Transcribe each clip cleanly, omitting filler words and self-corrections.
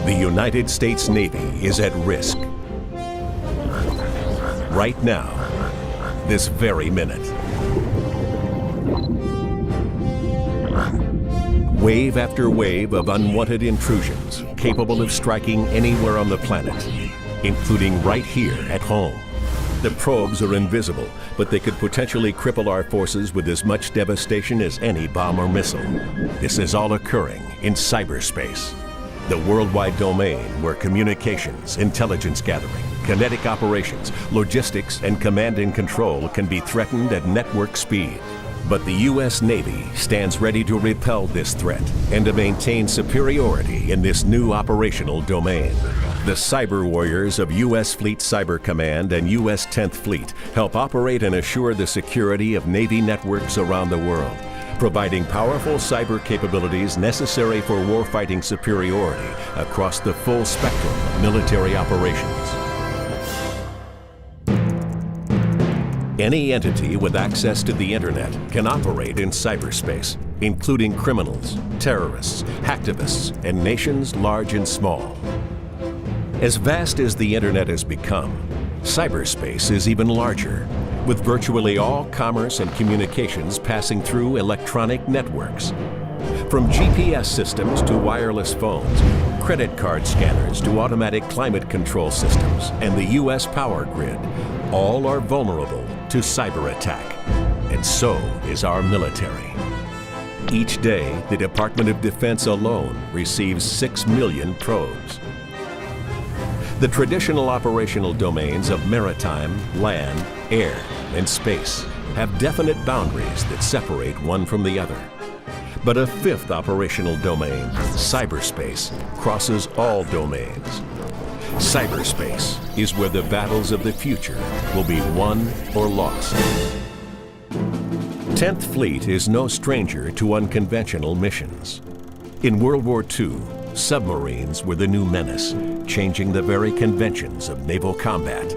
The United States Navy is at risk. Right now, this very minute. Wave after wave of unwanted intrusions capable of striking anywhere on the planet, including right here at home. The probes are invisible, but they could potentially cripple our forces with as much devastation as any bomb or missile. This is all occurring in cyberspace, the worldwide domain where communications, intelligence gathering, kinetic operations, logistics, and command and control can be threatened at network speed. But the U.S. Navy stands ready to repel this threat and to maintain superiority in this new operational domain. The cyber warriors of U.S. Fleet Cyber Command and U.S. 10th Fleet help operate and assure the security of Navy networks around the world, providing powerful cyber capabilities necessary for warfighting superiority across the full spectrum of military operations. Any entity with access to the internet can operate in cyberspace, including criminals, terrorists, hacktivists, and nations large and small. As vast as the internet has become, cyberspace is even larger, with virtually all commerce and communications passing through electronic networks. From GPS systems to wireless phones, credit card scanners to automatic climate control systems, and the U.S. power grid, all are vulnerable to cyber attack, and so is our military. Each day, the Department of Defense alone receives 6 million probes. The traditional operational domains of maritime, land, air, and space have definite boundaries that separate one from the other. But a fifth operational domain, cyberspace, crosses all domains. Cyberspace is where the battles of the future will be won or lost. 10th Fleet is no stranger to unconventional missions. In World War II, submarines were the new menace, changing the very conventions of naval combat.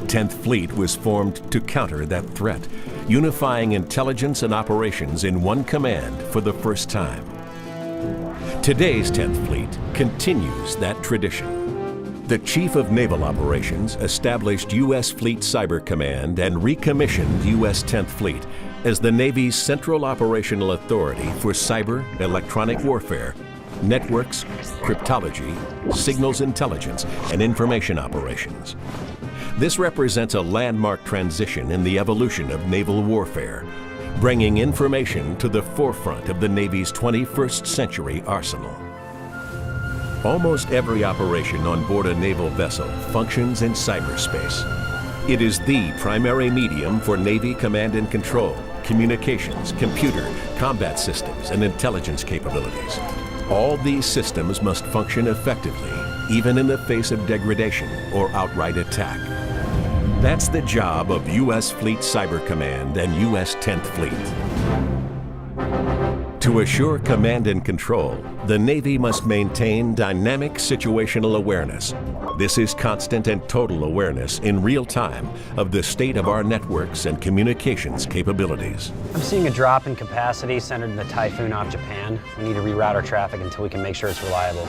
10th Fleet was formed to counter that threat, unifying intelligence and operations in one command for the first time. Today's 10th Fleet continues that tradition. The Chief of Naval Operations established U.S. Fleet Cyber Command and recommissioned U.S. 10th Fleet as the Navy's central operational authority for cyber, electronic warfare, networks, cryptology, signals intelligence, and information operations. This represents a landmark transition in the evolution of naval warfare, bringing information to the forefront of the Navy's 21st century arsenal. Almost every operation on board a naval vessel functions in cyberspace. It is the primary medium for Navy command and control, communications, computer, combat systems, and intelligence capabilities. All these systems must function effectively, even in the face of degradation or outright attack. That's the job of U.S. Fleet Cyber Command and U.S. 10th Fleet. To assure command and control, the Navy must maintain dynamic situational awareness. This is constant and total awareness in real time of the state of our networks and communications capabilities. I'm seeing a drop in capacity centered in the typhoon off Japan. We need to reroute our traffic until we can make sure it's reliable.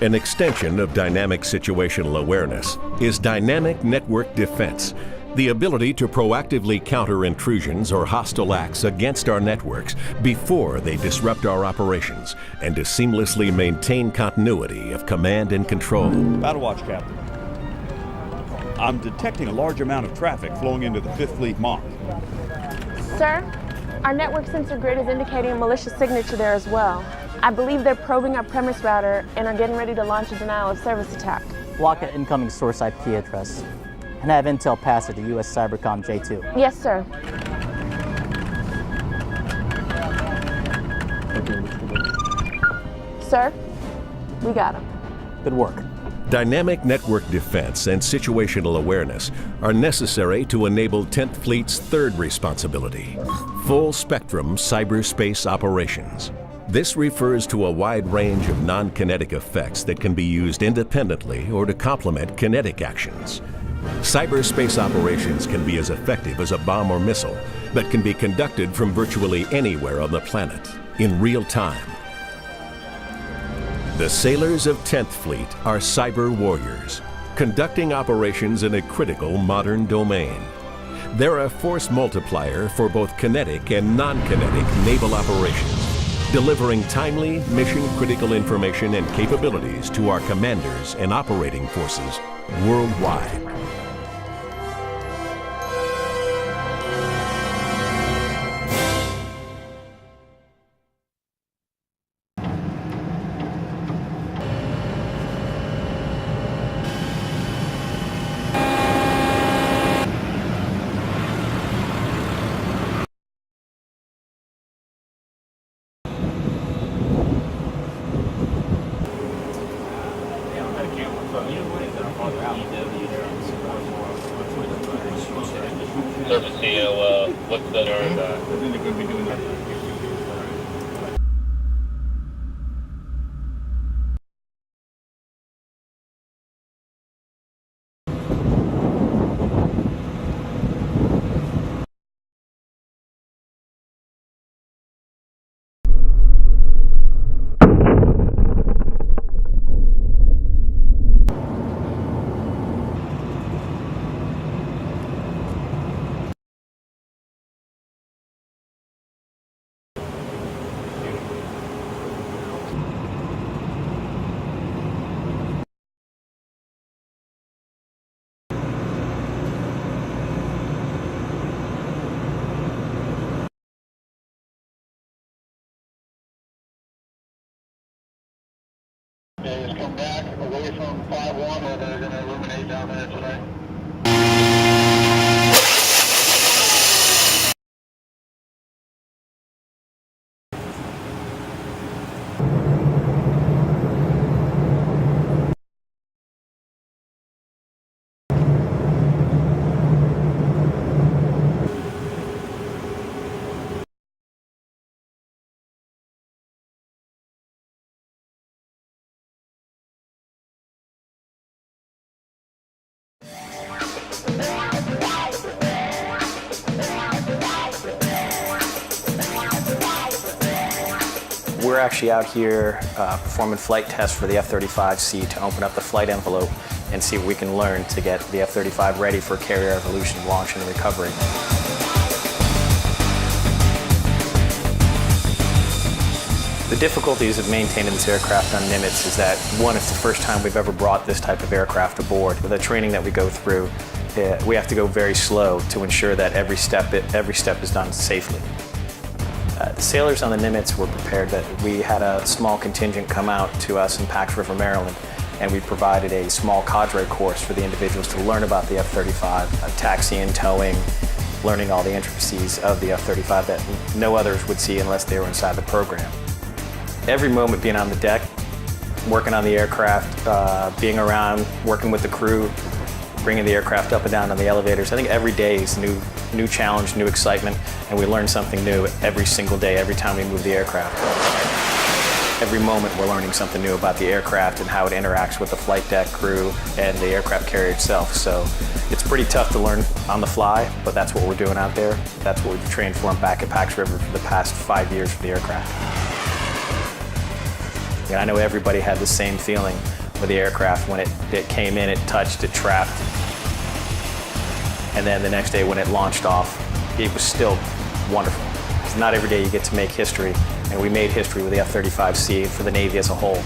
An extension of dynamic situational awareness is dynamic network defense, the ability to proactively counter intrusions or hostile acts against our networks before they disrupt our operations, and to seamlessly maintain continuity of command and control. Battle Watch, Captain. I'm detecting a large amount of traffic flowing into the 5th Fleet MOC. Sir, our network sensor grid is indicating a malicious signature there as well. I believe they're probing our premise router and are getting ready to launch a denial of service attack. Block an incoming source IP address and have intel pass it to US Cybercom J2. Yes, sir. Sir, we got him. Good work. Dynamic network defense and situational awareness are necessary to enable 10th Fleet's third responsibility, full-spectrum cyberspace operations. This refers to a wide range of non-kinetic effects that can be used independently or to complement kinetic actions. Cyberspace operations can be as effective as a bomb or missile, but can be conducted from virtually anywhere on the planet, in real time. The sailors of 10th Fleet are cyber warriors, conducting operations in a critical modern domain. They're a force multiplier for both kinetic and non-kinetic naval operations, delivering timely, mission-critical information and capabilities to our commanders and operating forces worldwide. Surface CO, what's the Is come back away from 5-1 or they're going to illuminate down there today? We're actually out here performing flight tests for the F-35C to open up the flight envelope and see what we can learn to get the F-35 ready for carrier evolution, launch, and recovery. The difficulties of maintaining this aircraft on Nimitz is that, one, it's the first time we've ever brought this type of aircraft aboard. With the training that we go through, we have to go very slow to ensure that every step is done safely. The sailors on the Nimitz were prepared that we had a small contingent come out to us in Pax River, Maryland, and we provided a small cadre course for the individuals to learn about the F-35, taxiing, towing, learning all the intricacies of the F-35 that no others would see unless they were inside the program. Every moment being on the deck, working on the aircraft, being around, working with the crew, bringing the aircraft up and down on the elevators. I think every day is new challenge, new excitement, and we learn something new every single day, every time we move the aircraft. Every moment we're learning something new about the aircraft and how it interacts with the flight deck crew and the aircraft carrier itself. So it's pretty tough to learn on the fly, but that's what we're doing out there. That's what we've trained for back at Pax River for the past 5 years for the aircraft. And I know everybody had the same feeling with the aircraft when it came in, it touched, it trapped. And then the next day when it launched off, it was still wonderful. Because not every day you get to make history, and we made history with the F-35C for the Navy as a whole.